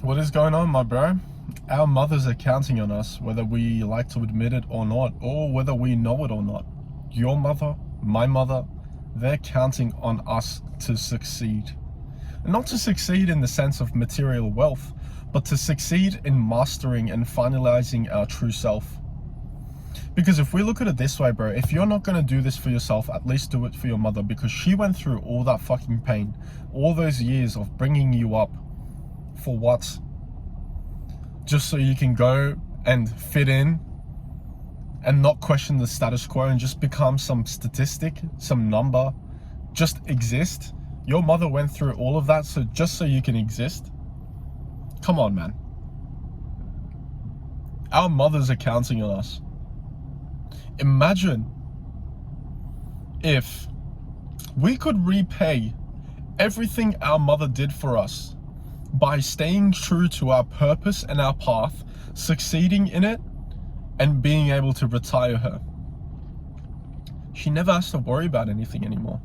What is going on, my bro? Our mothers are counting on us, whether we like to admit it or not, or whether we know it or not. Your mother, my mother, they're counting on us to succeed. And not to succeed in the sense of material wealth, but to succeed in mastering and finalizing our true self. Because if we look at it this way, bro, if you're not going to do this for yourself, at least do it for your mother, because she went through all that fucking pain, all those years of bringing you up. For what? Just so you can go and fit in and not question the status quo and just become some statistic, some number, just exist. Your mother went through all of that just so you can exist. Come on, man. Our mothers are counting on us. Imagine if we could repay everything our mother did for us by staying true to our purpose and our path, succeeding in it, and being able to retire her. She never has to worry about anything anymore.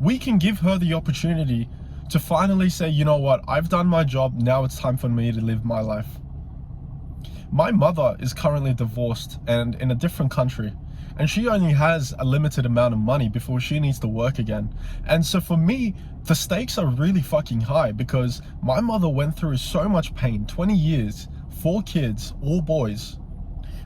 We can give her the opportunity to finally say, you know what, I've done my job, now it's time for me to live my life. My mother is currently divorced and in a different country, and she only has a limited amount of money before she needs to work again. And so for me, the stakes are really fucking high because my mother went through so much pain, 20 years, 4 kids, all boys,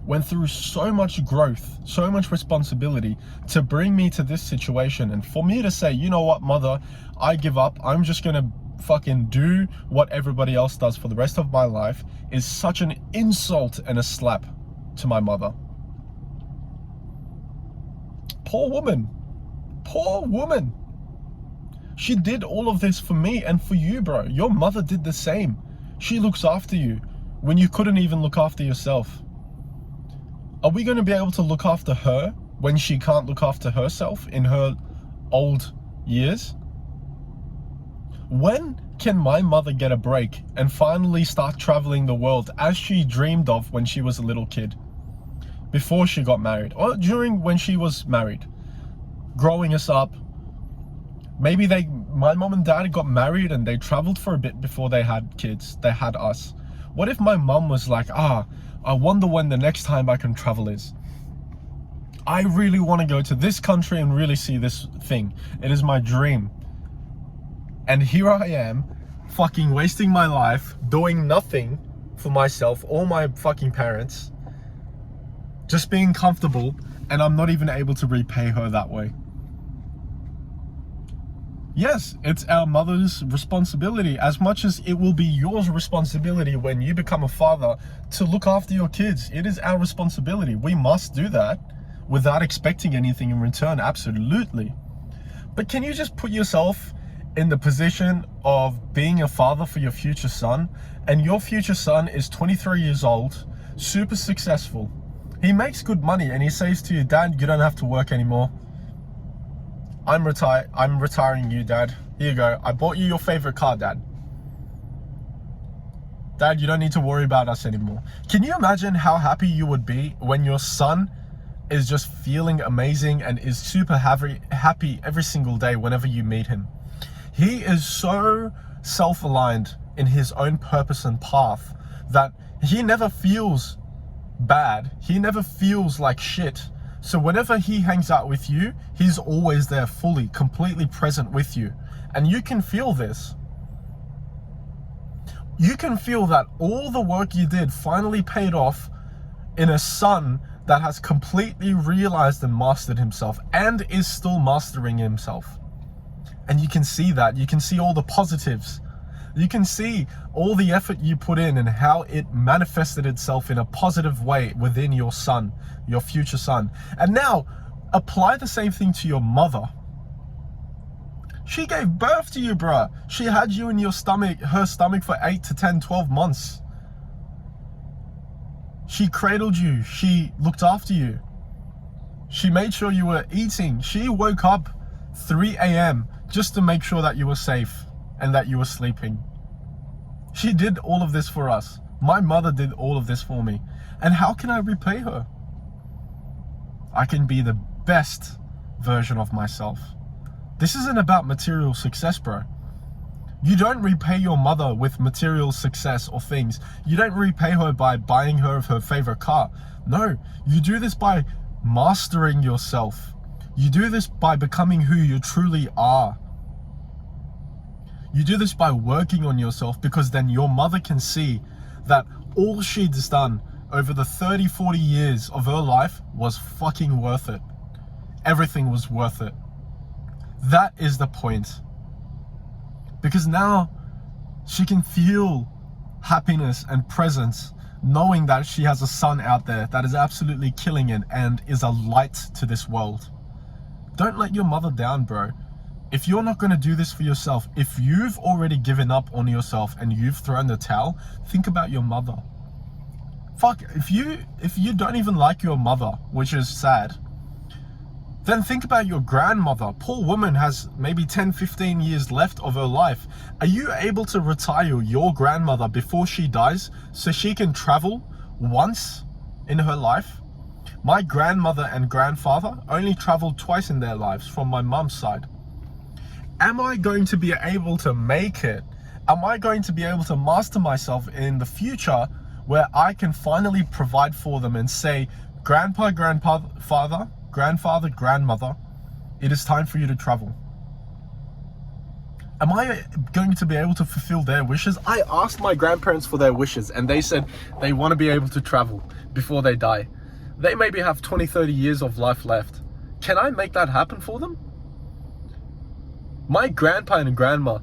went through so much growth, so much responsibility to bring me to this situation. And for me to say, you know what, mother, I give up, I'm just gonna fucking do what everybody else does for the rest of my life, is such an insult and a slap to my mother. Poor woman. Poor woman. She did all of this for me and for you, bro. Your mother did the same. She looks after you when you couldn't even look after yourself. Are we going to be able to look after her when she can't look after herself in her old years? When can my mother get a break and finally start traveling the world as she dreamed of when she was a little kid? Before she got married, or during when she was married, growing us up. Maybe my mom and dad got married and they traveled for a bit before they had kids, they had us. What if my mom was like, I wonder when the next time I can travel is. I really want to go to this country and really see this thing. It is my dream. And here I am, fucking wasting my life, doing nothing for myself or my fucking parents, just being comfortable, and I'm not even able to repay her that way. Yes, it's our mother's responsibility as much as it will be yours responsibility when you become a father to look after your kids. It is our responsibility. We must do that without expecting anything in return, absolutely. But can you just put yourself in the position of being a father for your future son, and your future son is 23 years old, super successful. He makes good money and he says to you, Dad, you don't have to work anymore. I'm retiring you, Dad. Here you go. I bought you your favorite car, Dad. Dad, you don't need to worry about us anymore. Can you imagine how happy you would be when your son is just feeling amazing and is super happy every single day whenever you meet him? He is so self-aligned in his own purpose and path that he never feels bad. He never feels like shit. So whenever he hangs out with you, he's always there, fully, completely present with you. And you can feel this. You can feel that all the work you did finally paid off in a son that has completely realized and mastered himself and is still mastering himself. And you can see that. You can see all the positives. You can see all the effort you put in and how it manifested itself in a positive way within your son, your future son. And now, apply the same thing to your mother. She gave birth to you, bruh. She had you in her stomach for 8 to 10, 12 months. She cradled you. She looked after you. She made sure you were eating. She woke up 3 a.m. just to make sure that you were safe and that you were sleeping. She did all of this for us. My mother did all of this for me. And how can I repay her? I can be the best version of myself. This isn't about material success, bro. You don't repay your mother with material success or things. You don't repay her by buying her her favorite car. No, you do this by mastering yourself. You do this by becoming who you truly are. You do this by working on yourself, because then your mother can see that all she's done over the 30-40 years of her life was fucking worth it. Everything was worth it. That is the point. Because now she can feel happiness and presence knowing that she has a son out there that is absolutely killing it and is a light to this world. Don't let your mother down, bro. If you're not going to do this for yourself, if you've already given up on yourself and you've thrown the towel, think about your mother. Fuck, if you don't even like your mother, which is sad, then think about your grandmother. Poor woman has maybe 10-15 years left of her life. Are you able to retire your grandmother before she dies so she can travel once in her life? My grandmother and grandfather only traveled twice in their lives from my mum's side. Am I going to be able to make it? Am I going to be able to master myself in the future where I can finally provide for them and say, grandpa, grandfather, grandmother, it is time for you to travel? Am I going to be able to fulfill their wishes? I asked my grandparents for their wishes and they said they want to be able to travel before they die. They maybe have 20-30 years of life left. Can I make that happen for them? My grandpa and grandma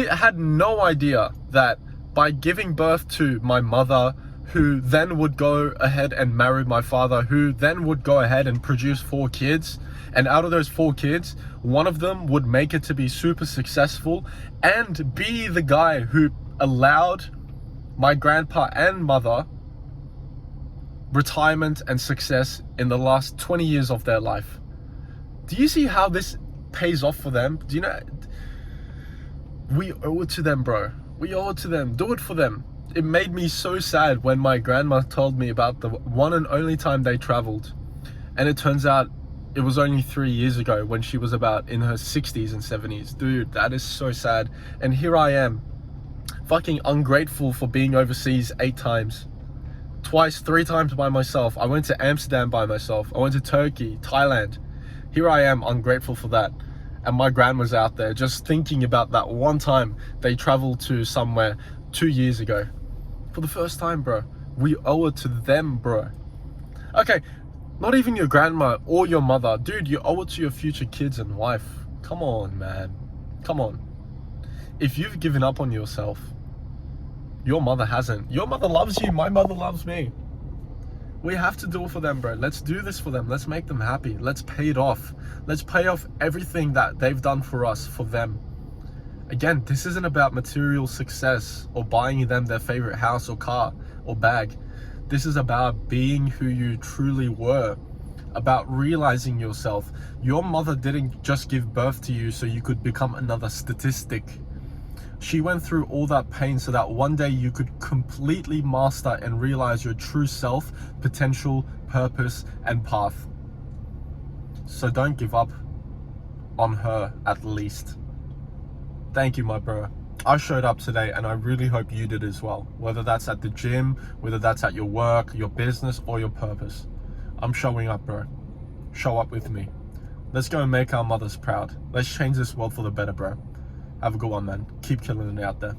had no idea that by giving birth to my mother, who then would go ahead and marry my father, who then would go ahead and produce 4 kids, and out of those 4 kids, one of them would make it to be super successful and be the guy who allowed my grandpa and mother retirement and success in the last 20 years of their life. Do you see how this pays off for them? Do you know? We owe it to them, bro. We owe it to them. Do it for them. It made me so sad when my grandma told me about the one and only time they traveled. And it turns out it was only 3 years ago when she was about in her 60s and 70s. Dude, that is so sad. And here I am, fucking ungrateful for being overseas 8 times. Twice, 3 times by myself. I went to Amsterdam by myself. I went to Turkey, Thailand. Here I am, ungrateful for that. And my grandma's out there just thinking about that one time they traveled to somewhere 2 years ago. For the first time, bro. We owe it to them, bro. Okay, not even your grandma or your mother. Dude, you owe it to your future kids and wife. Come on, man. Come on. If you've given up on yourself, your mother hasn't. Your mother loves you. My mother loves me. We have to do it for them, bro. Let's do this for them. Let's make them happy. Let's pay it off. Let's pay off everything that they've done for us, for them. Again, this isn't about material success or buying them their favorite house or car or bag. This is about being who you truly were, about realizing yourself. Your mother didn't just give birth to you so you could become another statistic. She went through all that pain so that one day you could completely master and realize your true self, potential, purpose, and path. So don't give up on her, at least. Thank you, my bro. I showed up today and I really hope you did as well. Whether that's at the gym, whether that's at your work, your business, or your purpose. I'm showing up, bro. Show up with me. Let's go and make our mothers proud. Let's change this world for the better, bro. Have a good one, man. Keep killing it out there.